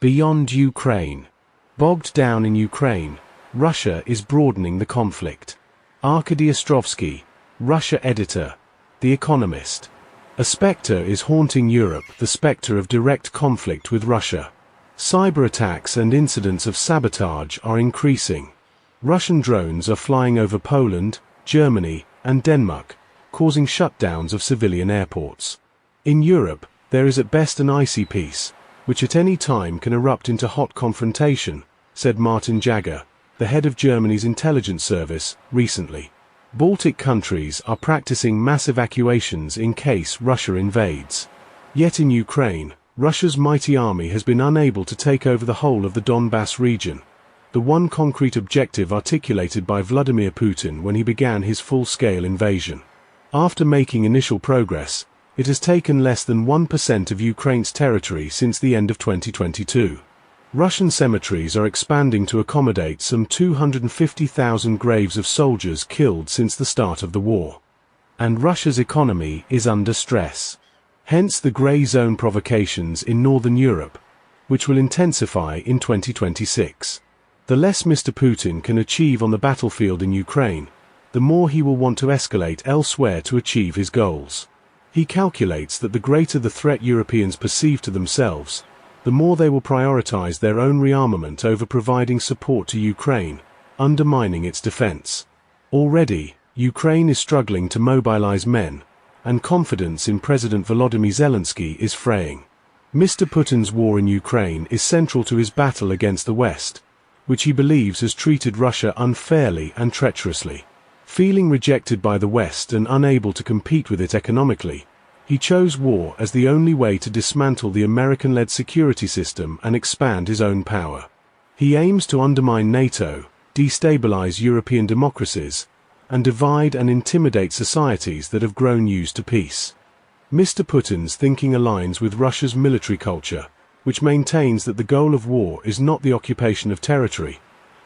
Beyond Ukraine. Bogged down in Ukraine, Russia is broadening the conflict. Arkady Ostrovsky, Russia editor, The Economist. A spectre is haunting Europe, the spectre of direct conflict with Russia. Cyber attacks and incidents of sabotage are increasing. Russian drones are flying over Poland, Germany, and Denmark, causing shutdowns of civilian airports. In Europe, there is at best an icy peace, which at any time can erupt into hot confrontation, said Martin Jagger, the head of Germany's intelligence service, recently. Baltic countries are practicing mass evacuations in case Russia invades. Yet in Ukraine, Russia's mighty army has been unable to take over the whole of the Donbass region, the one concrete objective articulated by Vladimir Putin when he began his full-scale invasion. After making initial progress, it has taken less than 1% of Ukraine's territory since the end of 2022. Russian cemeteries are expanding to accommodate some 250,000 graves of soldiers killed since the start of the war. And Russia's economy is under stress. Hence the grey zone provocations in Northern Europe, which will intensify in 2026. The less Mr. Putin can achieve on the battlefield in Ukraine, the more he will want to escalate elsewhere to achieve his goals. He calculates that the greater the threat Europeans perceive to themselves, the more they will prioritize their own rearmament over providing support to Ukraine, undermining its defense. Already, Ukraine is struggling to mobilize men, and confidence in President Volodymyr Zelensky is fraying. Mr. Putin's war in Ukraine is central to his battle against the West, which he believes has treated Russia unfairly and treacherously. Feeling rejected by the West and unable to compete with it economically, he chose war as the only way to dismantle the American-led security system and expand his own power. He aims to undermine NATO, destabilize European democracies, and divide and intimidate societies that have grown used to peace. Mr. Putin's thinking aligns with Russia's military culture, which maintains that the goal of war is not the occupation of territory,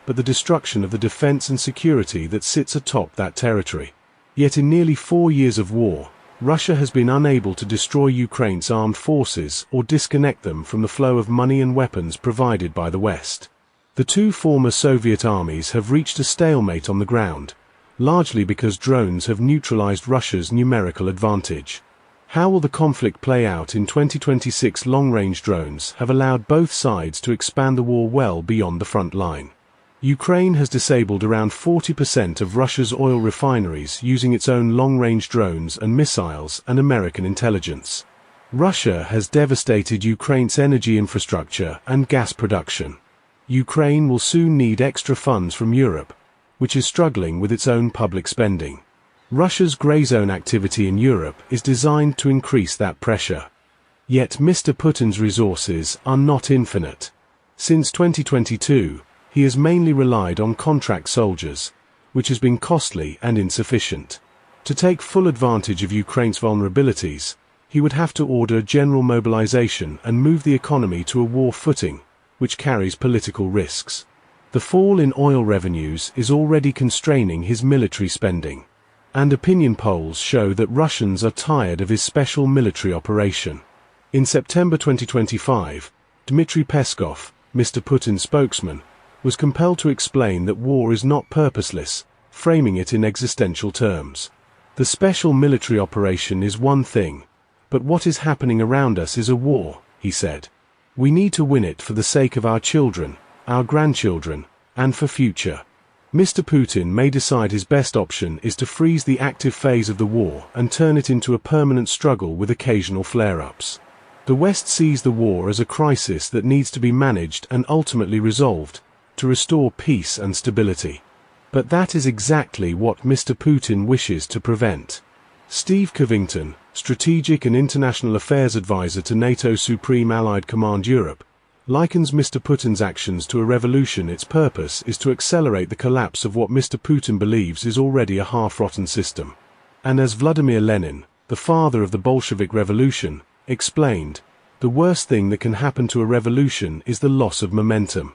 but the destruction of the defense and security that sits atop that territory. Yet in nearly 4 years of war, Russia has been unable to destroy Ukraine's armed forces or disconnect them from the flow of money and weapons provided by the West. The two former Soviet armies have reached a stalemate on the ground, largely because drones have neutralized Russia's numerical advantage. How will the conflict play out in 2026? Long-range drones have allowed both sides to expand the war well beyond the front line. Ukraine has disabled around 40% of Russia's oil refineries using its own long-range drones and missiles and American intelligence. Russia has devastated Ukraine's energy infrastructure and gas production. Ukraine will soon need extra funds from Europe, which is struggling with its own public spending. Russia's grey zone activity in Europe is designed to increase that pressure. Yet Mr. Putin's resources are not infinite. Since 2022, he has mainly relied on contract soldiers, which has been costly and insufficient. To take full advantage of Ukraine's vulnerabilities, he would have to order general mobilization and move the economy to a war footing, which carries political risks. The fall in oil revenues is already constraining his military spending. And opinion polls show that Russians are tired of his special military operation. In September 2025, Dmitry Peskov, Mr. Putin's spokesman, was compelled to explain that war is not purposeless, framing it in existential terms. The special military operation is one thing, but what is happening around us is a war, he said. We need to win it for the sake of our children, our grandchildren, and for future. Mr. Putin may decide his best option is to freeze the active phase of the war and turn it into a permanent struggle with occasional flare-ups. The West sees the war as a crisis that needs to be managed and ultimately resolved, to restore peace and stability. But that is exactly what Mr. Putin wishes to prevent. Steve Covington, Strategic and International Affairs Advisor to NATO's Supreme Allied Command Europe, likens Mr. Putin's actions to a revolution. Its purpose is to accelerate the collapse of what Mr. Putin believes is already a half-rotten system. And as Vladimir Lenin, the father of the Bolshevik Revolution, explained, the worst thing that can happen to a revolution is the loss of momentum.